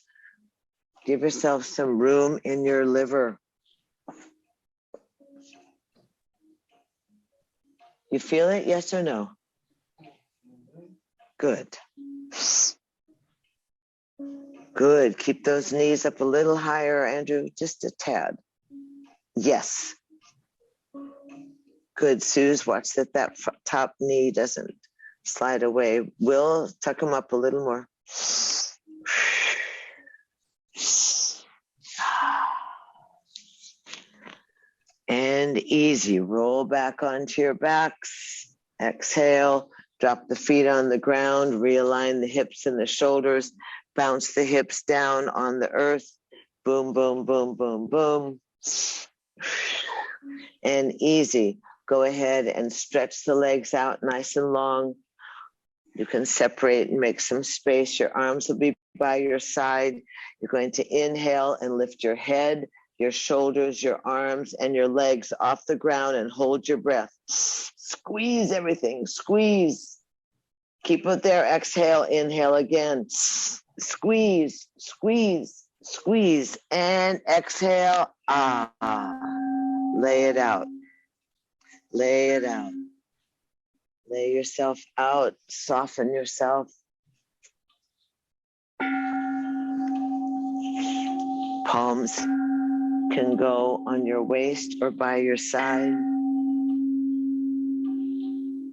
Give yourself some room in your liver. You feel it, yes or no? Good. Good. Keep those knees up a little higher, Andrew, just a tad. Yes. Good, Suze. Watch that top knee doesn't slide away. Will, tuck them up a little more. And easy, roll back onto your backs. Exhale, drop the feet on the ground, realign the hips and the shoulders, bounce the hips down on the earth. Boom, boom, boom, boom, boom. And easy, go ahead and stretch the legs out nice and long. You can separate and make some space. Your arms will be by your side. You're going to inhale and lift your head, your shoulders, your arms, and your legs off the ground and hold your breath. Squeeze everything, squeeze. Keep it there. Exhale, inhale again. Squeeze, squeeze, squeeze, and exhale. Lay it out. Lay it out. Lay yourself out. Soften yourself. Palms can go on your waist or by your side.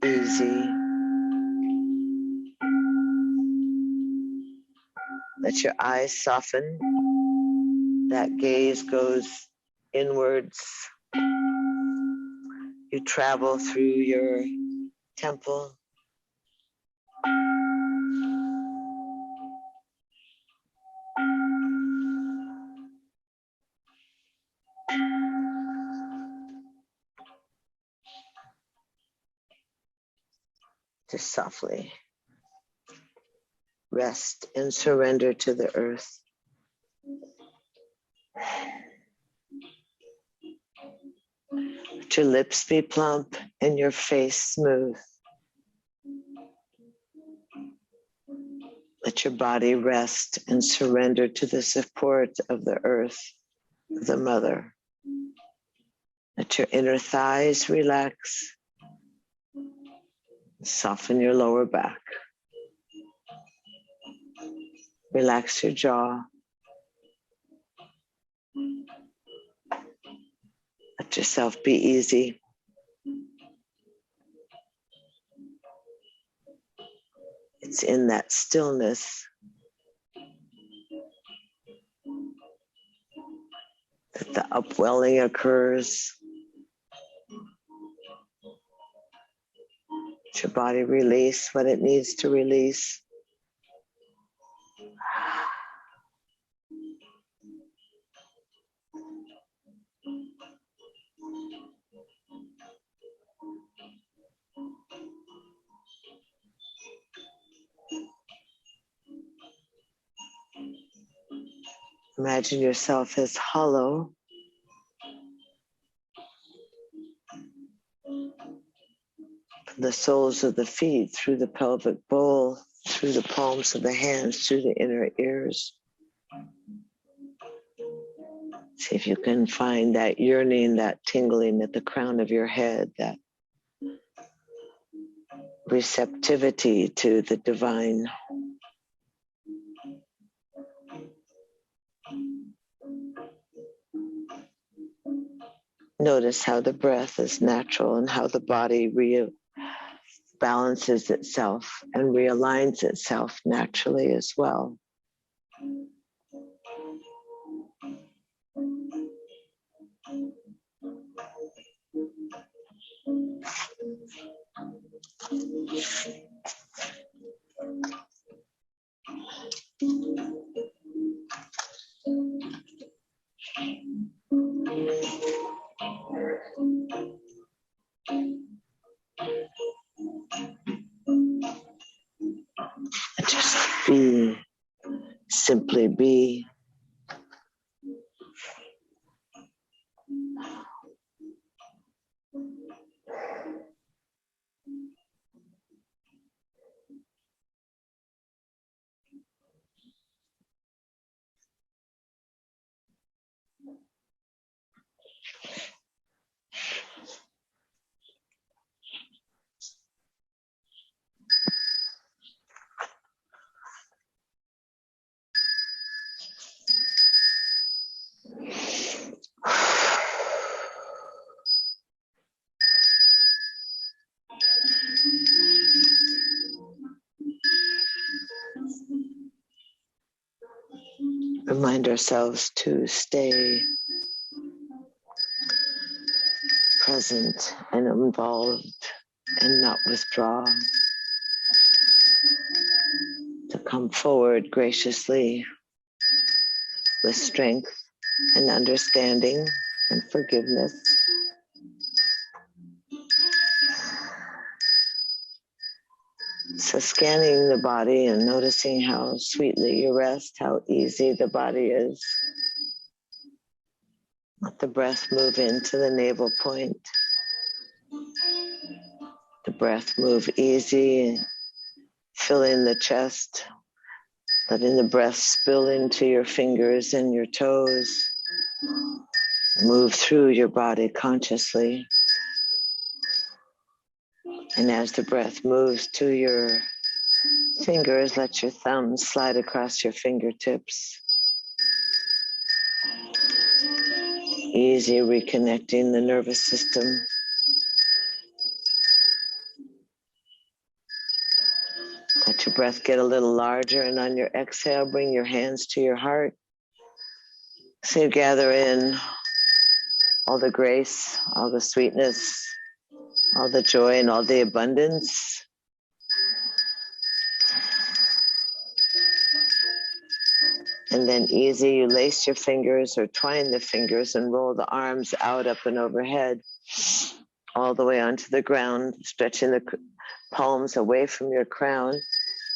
Easy. Let your eyes soften. That gaze goes inwards. You travel through your temple. Just softly rest and surrender to the earth. Let your lips be plump and your face smooth. Let your body rest and surrender to the support of the earth, the mother. Let your inner thighs relax. Soften your lower back. Relax your jaw. Let yourself be easy. It's in that stillness that the upwelling occurs. Let your body release what it needs to release. Imagine yourself as hollow. From the soles of the feet, through the pelvic bowl, through the palms of the hands, through the inner ears. See if you can find that yearning, that tingling at the crown of your head, that receptivity to the divine. Notice how the breath is natural and how the body balances itself and realigns itself naturally as well. Just be, simply be. Remind ourselves to stay present and involved and not withdraw. To come forward graciously with strength and understanding and forgiveness. So scanning the body and noticing how sweetly you rest, how easy the body is. Let the breath move into the navel point. The breath move easy, filling the chest, letting the breath spill into your fingers and your toes. Move through your body consciously. And as the breath moves to your fingers, let your thumbs slide across your fingertips. Easy reconnecting the nervous system. Let your breath get a little larger, and on your exhale, bring your hands to your heart. So you gather in all the grace, all the sweetness, all the joy, and all the abundance. And then easy, you lace your fingers or twine the fingers and roll the arms out, up and overhead, all the way onto the ground, stretching the palms away from your crown,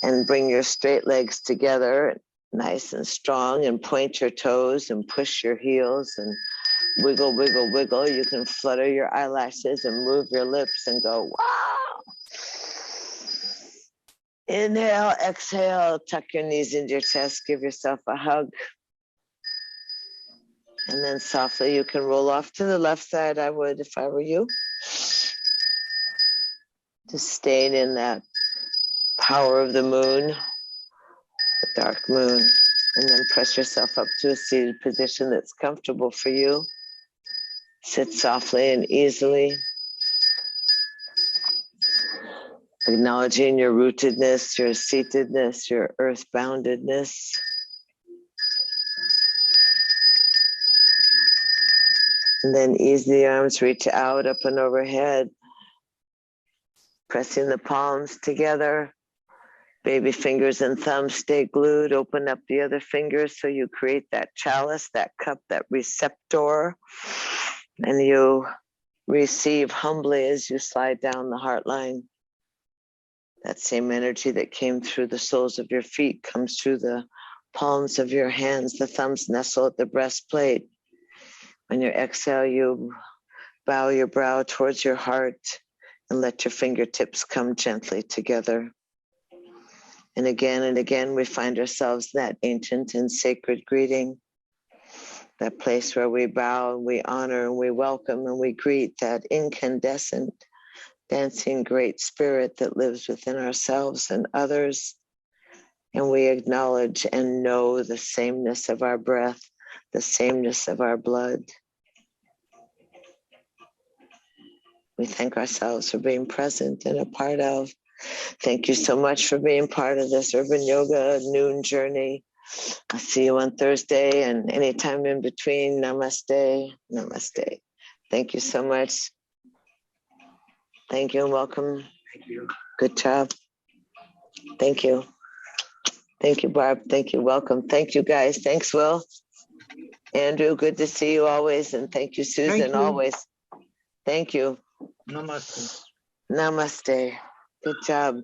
and bring your straight legs together, nice and strong, and point your toes and push your heels and wiggle, wiggle, wiggle. You can flutter your eyelashes and move your lips and go, wow! Inhale, exhale, tuck your knees into your chest, give yourself a hug. And then softly you can roll off to the left side. I would if I were you. Just staying in that power of the moon, the dark moon. And then press yourself up to a seated position that's comfortable for you. Sit softly and easily. Acknowledging your rootedness, your seatedness, your earth-boundedness. And then ease the arms, reach out, up and overhead. Pressing the palms together. Baby fingers and thumbs stay glued. Open up the other fingers so you create that chalice, that cup, that receptor. And you receive humbly as you slide down the heart line. That same energy that came through the soles of your feet comes through the palms of your hands. The thumbs nestle at the breastplate. When you exhale, you bow your brow towards your heart and let your fingertips come gently together. And again, we find ourselves in that ancient and sacred greeting, that place where we bow and we honor and we welcome and we greet that incandescent, dancing great spirit that lives within ourselves and others. And we acknowledge and know the sameness of our breath, the sameness of our blood. We thank ourselves for being present and a part of. Thank you so much for being part of this Urban Yoga Noon Journey. I'll see you on Thursday and anytime in between. Namaste. Namaste. Thank you so much. Thank you and welcome. Thank you. Good job. Thank you. Thank you, Barb. Thank you. Welcome. Thank you, guys. Thanks, Will. Andrew, good to see you always. And thank you, Susan, Thank you. always. Thank you. Namaste. Namaste. Good job.